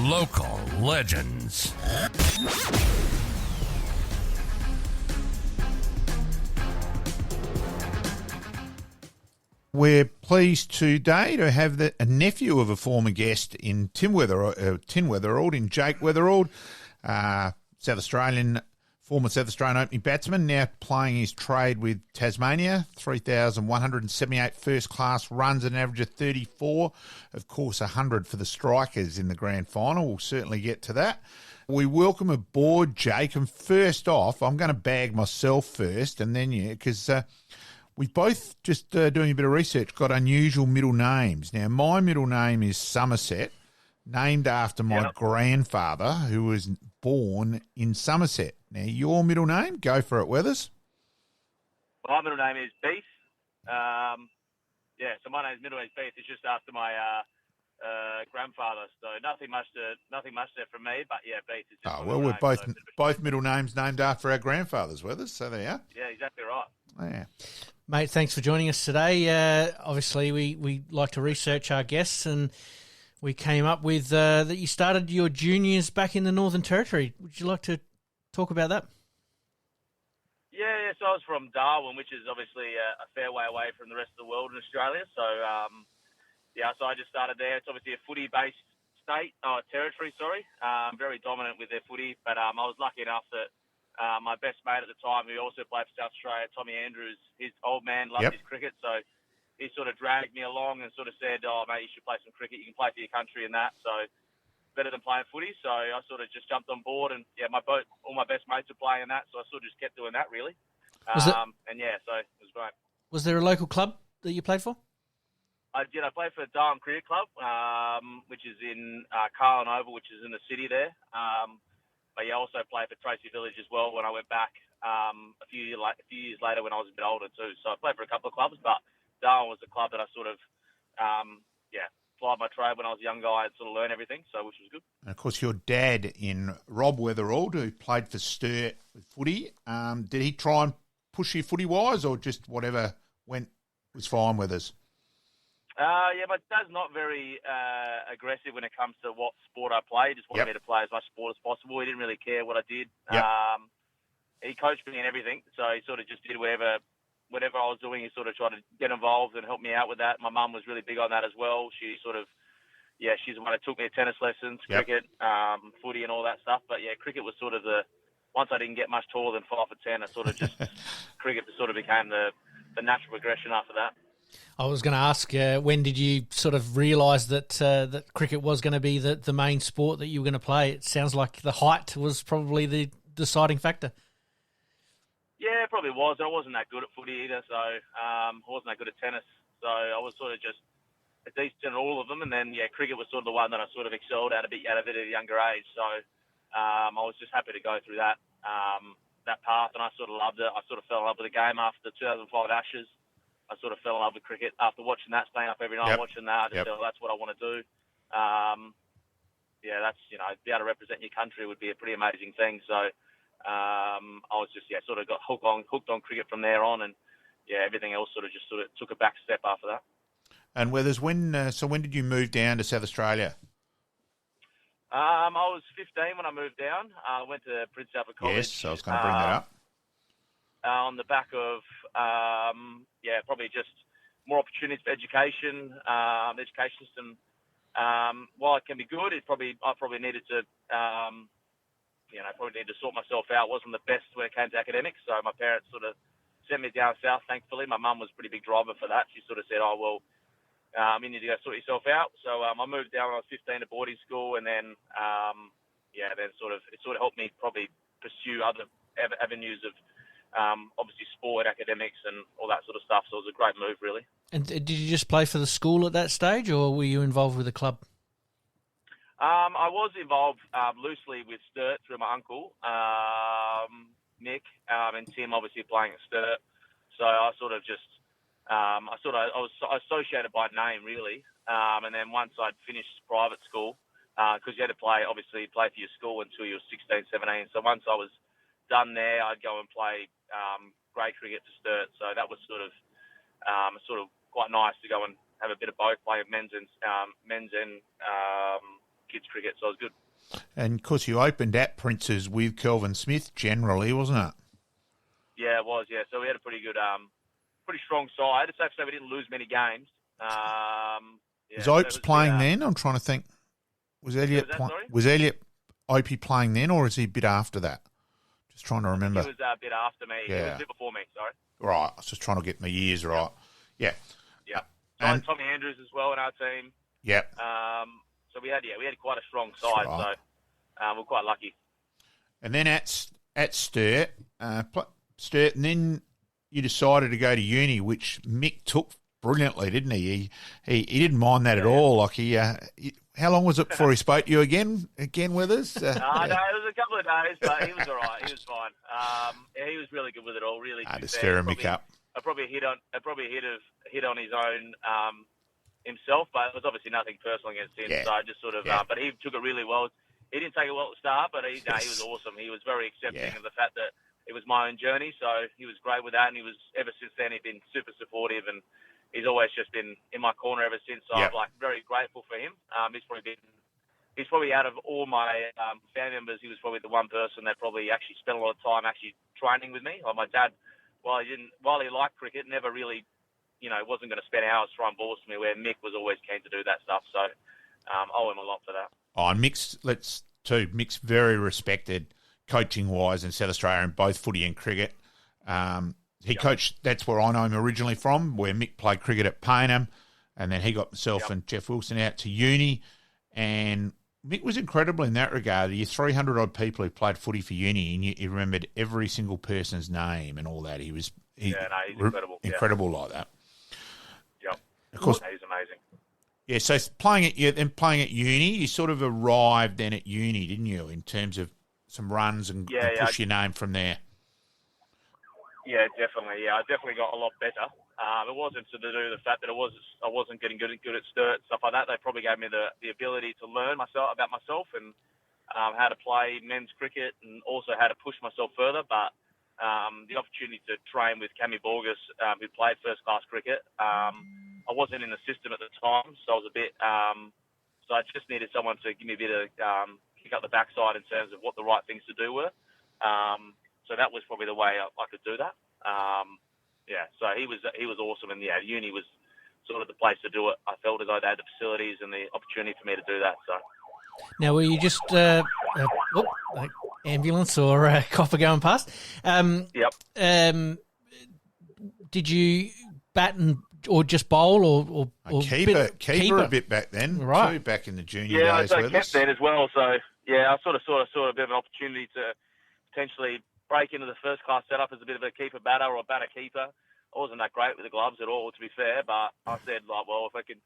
Local legends. We're pleased today to have a nephew of a former guest in Tin Weatherald, in Jake Weatherald, former South Australian opening batsman, now playing his trade with Tasmania. 3,178 first-class runs at an average of 34. Of course, 100 for the strikers in the grand final. We'll certainly get to that. We welcome aboard Jake, and first off, I'm going to bag myself first, and then you, because we both, just doing a bit of research, got unusual middle names. Now, my middle name is Somerset, named after my grandfather, who was born in Somerset. Now, your middle name? Go for it, Weathers. My middle name is Beef. So my middle name is Beef. It's just after my grandfather. So nothing much there from me. But yeah, Beef is just. Oh well, we're both middle names named after our grandfathers, Weathers. So there you are. Yeah, exactly right. Yeah. Mate, thanks for joining us today. Obviously, we like to research our guests, and we came up with that you started your juniors back in the Northern Territory. Would you like to talk about that? Yeah, so I was from Darwin, which is obviously a fair way away from the rest of the world in Australia. So, so I just started there. It's obviously a footy-based territory, very dominant with their footy. But I was lucky enough that my best mate at the time, who also played for South Australia, Tommy Andrews, his old man loved his cricket. So he sort of dragged me along and sort of said, oh, mate, you should play some cricket. You can play for your country and that. So better than playing footy. So I sort of just jumped on board, and all my best mates were playing that. So I sort of just kept doing that, really. So it was great. Was there a local club that you played for? I did. I played for Darwin Cricket Club, which is in Carlin Oval, which is in the city there. But I also played for Tracy Village as well when I went back a few years later when I was a bit older too. So I played for a couple of clubs, but Darwin was the club that I sort of, applied my trade when I was a young guy and sort of learned everything, so which was good. And of course, your dad in Rob Weatherald, who played for Sturt with footy, did he try and push you footy-wise, or just whatever was fine with us? My dad's not very aggressive when it comes to what sport I play. He just wanted me to play as much sport as possible. He didn't really care what I did. He coached me in everything, so he sort of just did whatever I was doing. He sort of tried to get involved and help me out with that. My mum was really big on that as well. She sort of, she's the one that took me to tennis lessons, cricket, footy and all that stuff. But cricket was sort of once I didn't get much taller than 5'10", I sort of just, cricket sort of became the natural progression after that. I was going to ask, when did you sort of realise that that cricket was going to be the main sport that you were going to play? It sounds like the height was probably the deciding factor. Yeah, it probably was. I wasn't that good at footy either, so I wasn't that good at tennis. So I was sort of just a decent at all of them, and then cricket was sort of the one that I sort of excelled at a bit at a younger age. So I was just happy to go through that path, and I sort of loved it. I sort of fell in love with the game after the 2005 Ashes. I sort of fell in love with cricket after watching that, staying up every night watching that. I just felt that's what I want to do. That's, be able to represent your country would be a pretty amazing thing. So I was just, sort of got hooked on cricket from there on, and everything else sort of took a back step after that. And Weathers, when did you move down to South Australia? I was 15 when I moved down. I went to Prince Alfred College. Yes, I was going to bring that up. On the back of, probably just more opportunities for education. The education system, while it can be good, I probably needed to, probably needed to sort myself out. Wasn't the best when it came to academics, so my parents sort of sent me down south, thankfully. My mum was a pretty big driver for that. She sort of said, you need to go sort yourself out. So I moved down when I was 15 to boarding school, and then, it sort of helped me probably pursue other avenues of, obviously sport, academics, and all that sort of stuff. So it was a great move, really. And did you just play for the school at that stage, or were you involved with the club? I was involved loosely with Sturt through my uncle, Nick, and Tim, obviously playing at Sturt. So I sort of just, I was associated by name, really. And then once I'd finished private school, because you had to play for your school until you were 16, 17. So once I was done there, I'd go and play grade cricket for Sturt. So that was sort of quite nice to go and have a bit of both, playing men's and kids cricket, so it was good. And, of course, you opened at Prince's with Kelvin Smith generally, wasn't it? Yeah, it was, yeah. So we had a pretty good, pretty strong side. It's actually we didn't lose many games. Was Opes playing then? I'm trying to think. Was Elliot Opie playing then, or is he a bit after that? Just trying to remember. He was a bit after me. Yeah. He was a bit before me, sorry. Right. I was just trying to get my years right. Yeah. Yeah. And Tommy Andrews as well in our team. Yeah. So we had quite a strong side. Right. So we're quite lucky. And then at Sturt, Sturt, and then you decided to go to uni, which Mick took brilliantly, didn't he? He didn't mind that at all. Like how long was it before he spoke to you again, Withers? No, it was a couple of days, but he was all right. He was fine. He was really good with it all. Really, to stir Mick up. I probably hit on his own himself, but it was obviously nothing personal against him. Yeah. So I just sort of, but he took it really well. He didn't take it well at the start, but he was awesome. He was very accepting of the fact that it was my own journey, so he was great with that. And he was ever since then. He's been super supportive, and he's always just been in my corner ever since. So I'm very grateful for him. He's probably out of all my family members, he was probably the one person that probably actually spent a lot of time actually training with me. Like my dad, while he liked cricket, never really, wasn't going to spend hours throwing balls to me. Where Mick was always keen to do that stuff. So I owe him a lot for that. Oh, and Mick's very respected coaching-wise in South Australia in both footy and cricket. He coached, that's where I know him originally from, where Mick played cricket at Payneham, and then he got himself and Jeff Wilson out to uni. And Mick was incredible in that regard. You 300-odd people who played footy for uni, and you remembered every single person's name and all that. He's incredible. Incredible like that. Yep. Of course. He's amazing. Yeah, so playing at uni, you sort of arrived then at uni, didn't you, in terms of some runs and push your name from there? Yeah, definitely. Yeah, I definitely got a lot better. It wasn't to do with the fact that I wasn't getting good at Sturt, stuff like that. They probably gave me the ability to learn about myself and how to play men's cricket and also how to push myself further. But the opportunity to train with Cammy Borges, who played first-class cricket, I wasn't in the system at the time, so I was a bit so I just needed someone to give me a bit of kick up the backside in terms of what the right things to do were. So that was probably the way I could do that. So he was awesome, and uni was sort of the place to do it. I felt as though they had the facilities and the opportunity for me to do that. So now, were you just ambulance or copper going past? Yep. Did you bat or just bowl or keeper a bit back then, right? Too, back in the junior days. Yeah, I kept that as well. So I sort of a bit of an opportunity to potentially break into the first class setup as a bit of a keeper batter or a batter keeper. I wasn't that great with the gloves at all, to be fair, but I said, if I can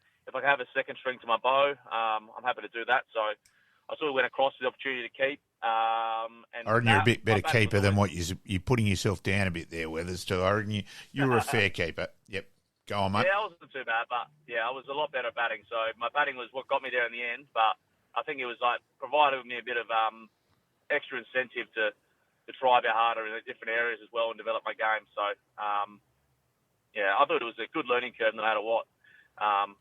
have a second string to my bow, I'm happy to do that. So I sort of went across the opportunity to keep. And I reckon you're a bit better keeper than what you're putting yourself down a bit there, Weathers, too. I reckon you were a fair keeper. Yep. Go on, mate. Yeah, I wasn't too bad, but I was a lot better at batting. So my batting was what got me there in the end, but I think it was provided me a bit of extra incentive to try a bit harder in different areas as well and develop my game. So, I thought it was a good learning curve no matter what,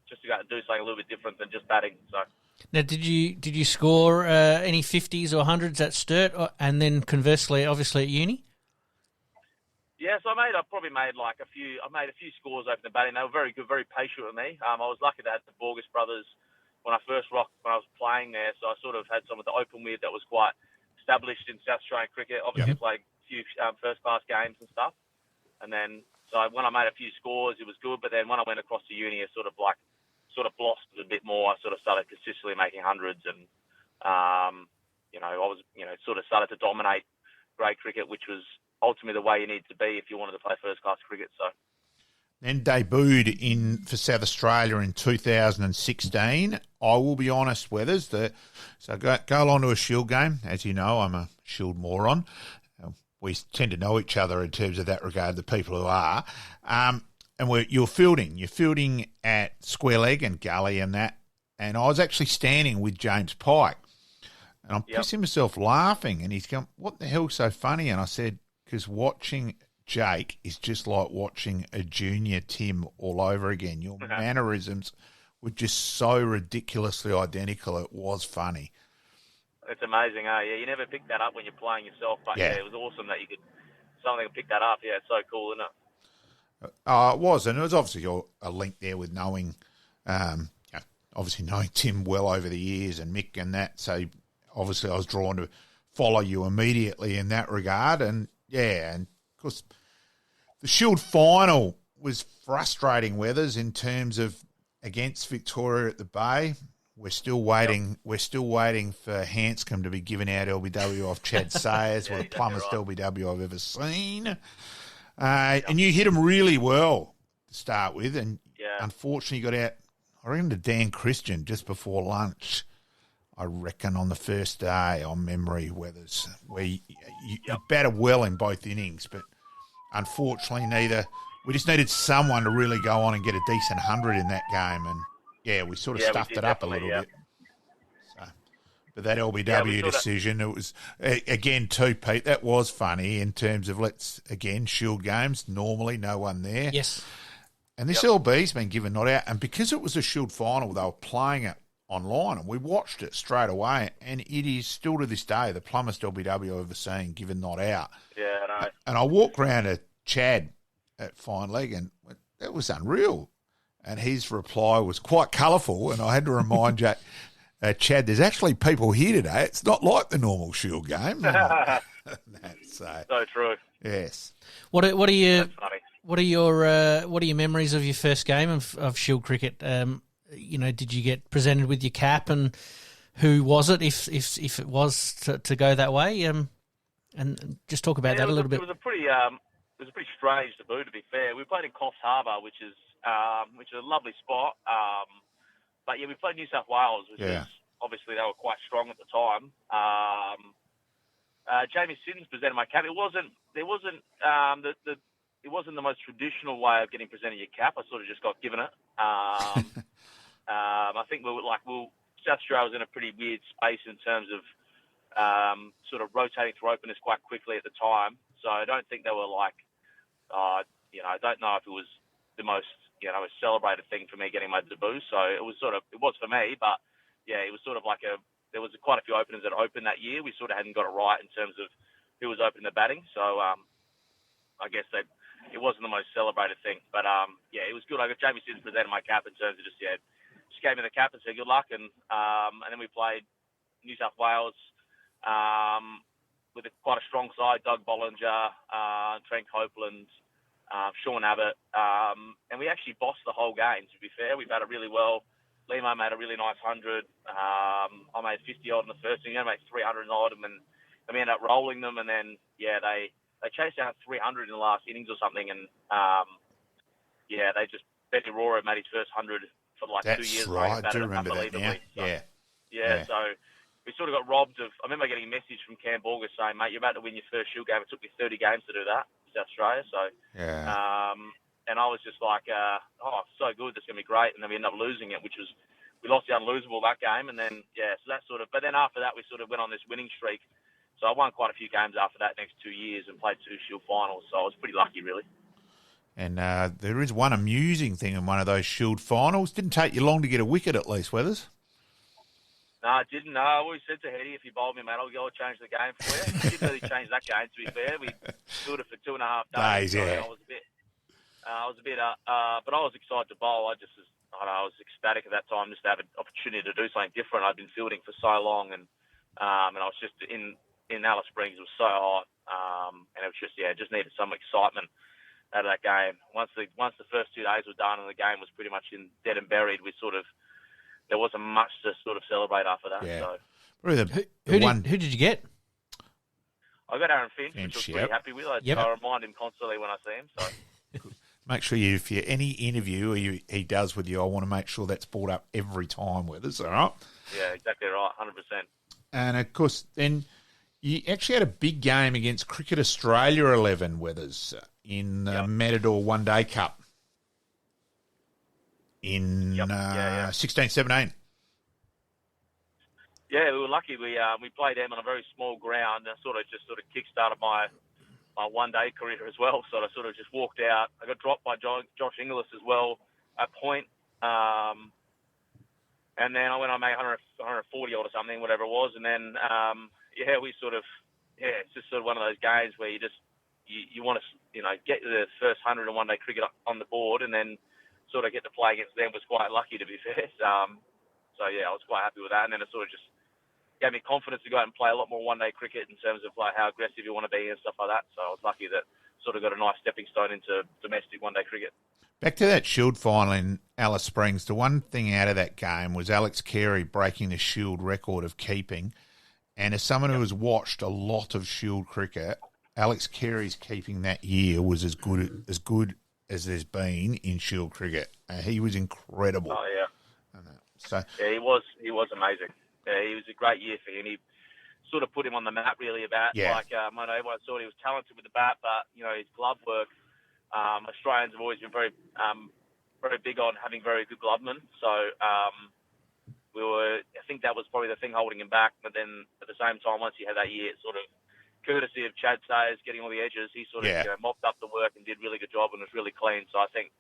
just to go and do something a little bit different than just batting. So, now, did you score any 50s or 100s at Sturt, and then conversely, obviously at uni? Yeah, so I probably made a few scores over the batting. They were very good, very patient with me. I was lucky to have the Borges brothers when I was playing there. So I sort of had someone to open with that was quite established in South Australian cricket. Obviously played a few first-class games and stuff. And then, so when I made a few scores, it was good. But then when I went across to uni, it sort of blossomed a bit more. I sort of started consistently making hundreds, and I was sort of started to dominate grade cricket, which was ultimately the way you need to be if you wanted to play first-class cricket. So then debuted for South Australia in 2016. I will be honest, Weathers, so go along to a Shield game. As you know, I'm a Shield moron. We tend to know each other in terms of that regard, the people who are. And you're fielding at square leg and gully and that. And I was actually standing with James Pike. And I'm pissing myself laughing. And he's going, "What the hell's so funny?" And I said, "Because watching Jake is just like watching a junior Tim all over again. Your mannerisms were just so ridiculously identical. It was funny. It's amazing, eh? Yeah, you never pick that up when you're playing yourself, but yeah, it was awesome that someone could pick that up. Yeah, it's so cool, isn't it? It was, and it was obviously a link there with knowing, obviously knowing Tim well over the years and Mick and that. So obviously I was drawn to follow you immediately in that regard. And and of course the Shield final was frustrating, Weathers, in terms of against Victoria at the Bay. We're still waiting. Yep. We're still waiting for Hanscom to be given out LBW off Chad Sayers, the plumbest LBW I've ever seen. And you hit him really well to start with, and unfortunately you got out, I reckon, to Dan Christian just before lunch, I reckon, on the first day on memory, Weathers, where you batted well in both innings, but unfortunately we just needed someone to really go on and get a decent 100 in that game, and we sort of stuffed it up a little bit. So, but that LBW decision, it was, again too, Pete, that was funny in terms of, Shield games, normally no one there. Yes. And this LB's been given not out, and because it was a Shield final, they were playing it online, and we watched it straight away, and it is still to this day the plumbest LBW I've ever seen given not out. Yeah, I know. And I walked around to Chad at Fine Leg, and that was unreal. And his reply was quite colourful, and I had to remind Chad, there's actually people here today. It's not like the normal Shield game. So true. Yes. What are your memories of your first game of Shield cricket? Did you get presented with your cap, and who was it if it was to go that way? And just talk about that a little bit. It was a pretty strange debut, to be fair. We played in Coffs Harbour, which is a lovely spot. But we played New South Wales, which is obviously they were quite strong at the time. Jamie Siddons presented my cap. It wasn't the most traditional way of getting presented your cap. I sort of just got given it. I think South Australia was in a pretty weird space in terms of sort of rotating through openers quite quickly at the time. So I don't think they were I don't know if it was the most, celebrated thing for me getting my debut. So it was for me, but it was sort of there was quite a few openers that opened that year. We sort of hadn't got it right in terms of who was opening the batting. So I guess that it wasn't the most celebrated thing, but it was good. I got Jamie Siddons presented my cap in terms of just gave me the cap and said good luck, and then we played New South Wales with quite a strong side: Doug Bollinger, Trent Copeland, Sean Abbott, and we actually bossed the whole game. To be fair, we batted really well. Limo made a really nice 100. I made 50 odd in the first inning. I made 300 odd, and we ended up rolling them, and then they chased down 300 in the last innings or something, and they just Benny Rohrer made his first 100 for 2 years. That's right, I do remember that now. So we sort of got robbed of. I remember getting a message from Cam Borges saying, "Mate, you're about to win your first Shield game." It took me 30 games to do that in South Australia. So and I was just like, so good, that's gonna be great. And then we ended up losing it, we lost the unlosable that game, and then so that sort of. But then after that, we sort of went on this winning streak. So I won quite a few games after that next 2 years and played 2 Shield finals. So I was pretty lucky, really. And there is one amusing thing in one of those Shield finals. Didn't take you long to get a wicket, at least, Weathers. No, it didn't. No, I always said to Hetty, if you bowled me, mate, I'll go change the game for you. We didn't really change that game, to be fair. We did it for 2.5 days. So I was a bit, but I was excited to bowl. I was ecstatic at that time just to have an opportunity to do something different. I'd been fielding for so long, and I was just in Alice Springs. It was so hot, and it was just needed some excitement out of that game. Once the first 2 days were done and the game was pretty much dead and buried, there wasn't much to sort of celebrate after that. Yeah. So who did you get? I got Aaron Finch, which I was pretty happy with. I remind him constantly when I see him. So make sure any interview he does with you, I want to make sure that's brought up every time with us. All right? Yeah, exactly right, 100%. And of course, then you actually had a big game against Cricket Australia 11, Weathers, in the Matador One Day Cup in 16-17. Yeah, we were lucky. We played them on a very small ground, and sort of kick-started my one-day career as well. So I sort of just walked out. I got dropped by Josh Inglis as well at point. And then I went on made 140 odd or something, whatever it was. And then, it's just sort of one of those games where you want to, get the first 100 in one-day cricket on the board, and then sort of get to play against them was quite lucky, to be fair. I was quite happy with that. And then it sort of just gave me confidence to go out and play a lot more one-day cricket in terms of like how aggressive you want to be and stuff like that. So I was lucky that sort of got a nice stepping stone into domestic one-day cricket. Back to that Shield final in Alice Springs, the one thing out of that game was Alex Carey breaking the Shield record of keeping. And as someone who has watched a lot of Shield cricket, Alex Carey's keeping that year was as good as there's been in Shield cricket. He was incredible. Oh, yeah. He was amazing. Yeah, he was a great year for him. He sort of put him on the map, really, I know everyone thought he was talented with the bat, but, his glove work, Australians have always been very big on having very good glovemen. So I think that was probably the thing holding him back. But then at the same time, once he had that year, sort of courtesy of Chad Sayers getting all the edges, he sort of mopped up the work and did a really good job and was really clean. So I think,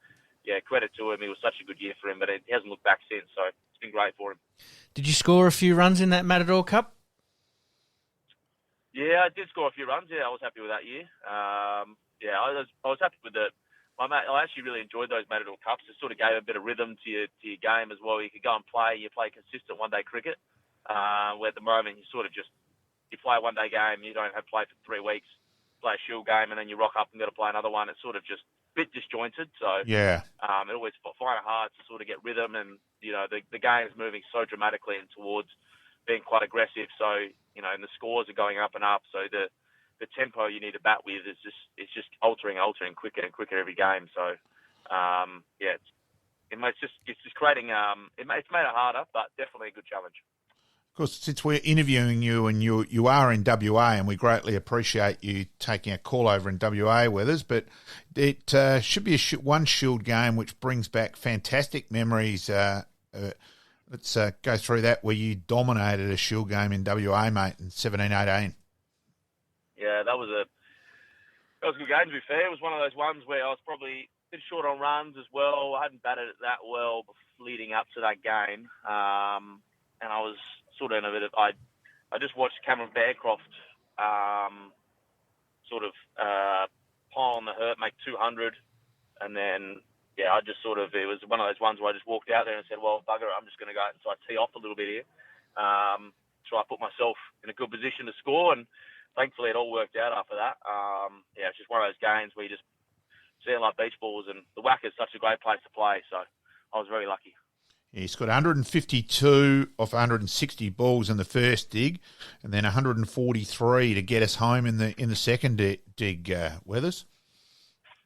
credit to him. It was such a good year for him, but he hasn't looked back since. So it's been great for him. Did you score a few runs in that Matador Cup? Yeah, I did score a few runs. Yeah, I was happy with that year. I was happy with it. I actually really enjoyed those Matador Cups. It sort of gave a bit of rhythm to your game as well. You could go and play. You play consistent one-day cricket, where at the moment you sort of just you play a one-day game. You don't have to play for 3 weeks, play a Shield game, and then you rock up and got to play another one. It's sort of just a bit disjointed. So it always find it hard to sort of get rhythm, and the game is moving so dramatically and towards being quite aggressive. So and the scores are going up and up. So the tempo you need to bat with is just altering quicker and quicker every game. So it's just creating it's made it harder, but definitely a good challenge. Of course, since we're interviewing you and you are in WA, and we greatly appreciate you taking a call over in WA with us, but it should be one Shield game which brings back fantastic memories. Let's go through that, where you dominated a Shield game in WA, mate, in 17-18. Yeah, that was a good game, to be fair. It was one of those ones where I was probably a bit short on runs as well. I hadn't batted it that well leading up to that game. And I was sort of in a bit of... I just watched Cameron Bearcroft pile on the hurt, make 200. And then, I just sort of... It was one of those ones where I just walked out there and said, well, bugger it, I'm just going to go out and try to tee off a little bit here. Try to put myself in a good position to score, and thankfully, it all worked out after that. It's just one of those games where you just see it like beach balls, and the whack is such a great place to play, so I was very lucky. Yeah, he's got 152 off 160 balls in the first dig, and then 143 to get us home in the second dig, Weathers.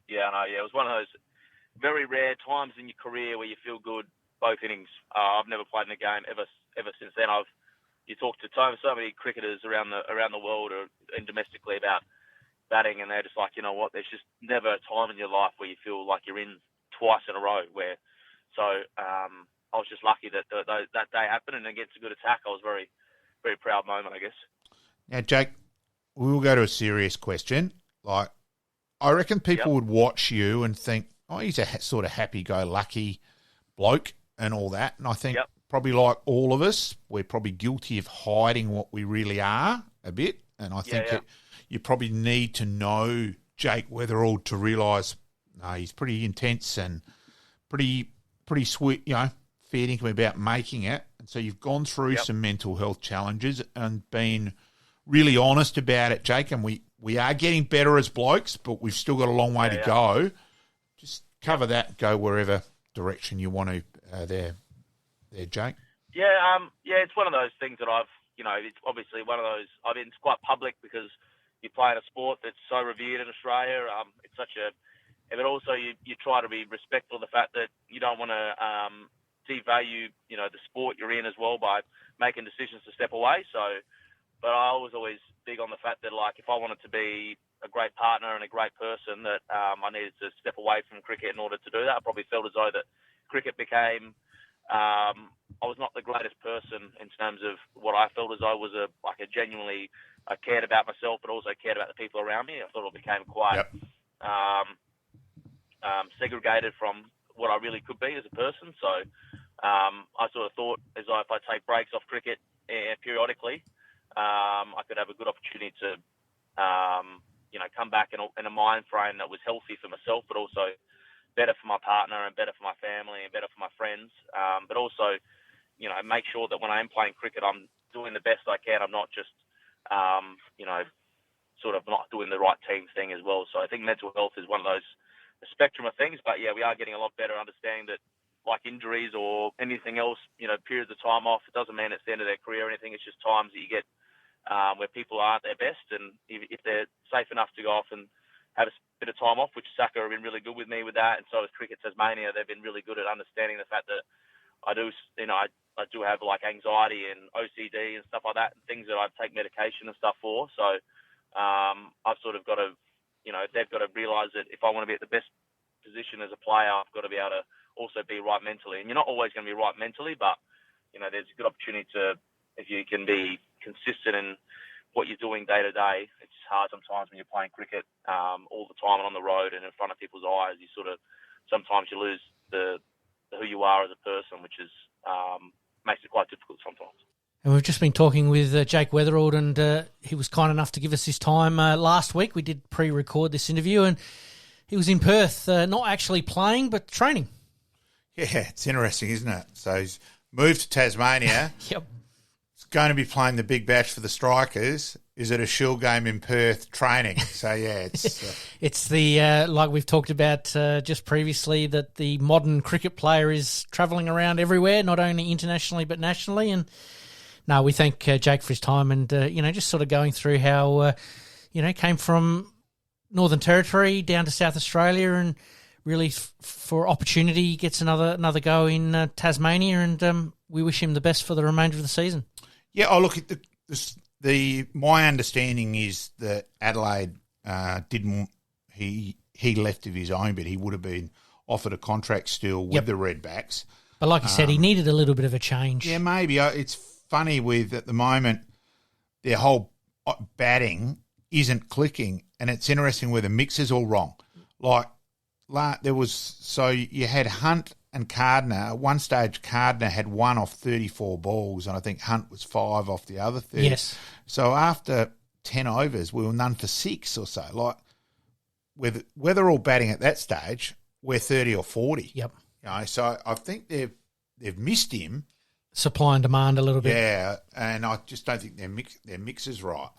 Yeah, I know. Yeah, it was one of those very rare times in your career where you feel good both innings. I've never played in a game ever since then. You talk to so many cricketers around the world and domestically about batting, and they're just like, you know what, there's just never a time in your life where you feel like you're in twice in a row. I was just lucky that that day happened, and against a good attack, I was very, very proud moment, I guess. Now, Jake, we will go to a serious question. Like, I reckon people would watch you and think, oh, he's a sort of happy-go-lucky bloke and all that, and I think... Probably like all of us, we're probably guilty of hiding what we really are a bit. And I think you probably need to know Jake Weatherald to realise, no, he's pretty intense and pretty sweet, fair dinkum about making it. And so you've gone through some mental health challenges and been really honest about it, Jake. And we are getting better as blokes, but we've still got a long way to go. Just cover that, go wherever direction you want to there, Jake. It's one of those things that it's obviously one of those. I mean, it's quite public because you play in a sport that's so revered in Australia. It's such a, but also you try to be respectful of the fact that you don't want to devalue, the sport you're in as well by making decisions to step away. So, but I was always big on the fact that, like, if I wanted to be a great partner and a great person, that I needed to step away from cricket in order to do that. I probably felt as though that cricket became. I was not the greatest person in terms of what I felt as though was genuinely I cared about myself, but also cared about the people around me. I thought it became quite segregated from what I really could be as a person. So I sort of thought if I take breaks off cricket periodically, I could have a good opportunity to, come back in a mind frame that was healthy for myself, but also better for my partner and better for my family and better for my friends. But also, make sure that when I am playing cricket, I'm doing the best I can. I'm not just, sort of not doing the right team thing as well. So I think mental health is one of those a spectrum of things. But yeah, we are getting a lot better understanding that, like injuries or anything else, periods of time off, it doesn't mean it's the end of their career or anything. It's just times that you get where people aren't their best, and if they're safe enough to go off and have a bit of time off, which Saka have been really good with me with that, and so has Cricket Tasmania. They've been really good at understanding the fact that I do have like anxiety and OCD and stuff like that, and things that I take medication and stuff for. So I've sort of got to, they've got to realise that if I want to be at the best position as a player, I've got to be able to also be right mentally. And you're not always going to be right mentally, but there's a good opportunity to, if you can be consistent in what you're doing day to day. It's hard sometimes when you're playing cricket all the time and on the road and in front of people's eyes. You sort of sometimes you lose the who you are as a person, which is makes it quite difficult sometimes. And we've just been talking with Jake Weatherald, and he was kind enough to give us his time last week. We did pre-record this interview, and he was in Perth, not actually playing, but training. Yeah, it's interesting, isn't it? So he's moved to Tasmania. Yep. He's going to be playing the Big Bash for the Strikers. Is it a shield game in Perth training? So, yeah, it's... It's the, like we've talked about just previously, that the modern cricket player is travelling around everywhere, not only internationally but nationally. And, no, we thank Jake for his time and, just sort of going through how, came from Northern Territory down to South Australia and really for opportunity gets another go in Tasmania, and we wish him the best for the remainder of the season. Yeah, look, my understanding is that Adelaide didn't. He left of his own, but he would have been offered a contract still with the Redbacks. But like you said, he needed a little bit of a change. Yeah, maybe. It's funny with at the moment their whole batting isn't clicking, and it's interesting where the mix is all wrong. Like you had Hunt and Cardner. At one stage, Cardner had 1 off 34 balls, and I think Hunt was 5 off the other 30. Yes. So after 10 overs, we were none for 6 or so. Like, with Weatherald batting at that stage, we're 30 or 40. Yep. So I think they've missed him. Supply and demand a little bit. Yeah, and I just don't think their mix is right.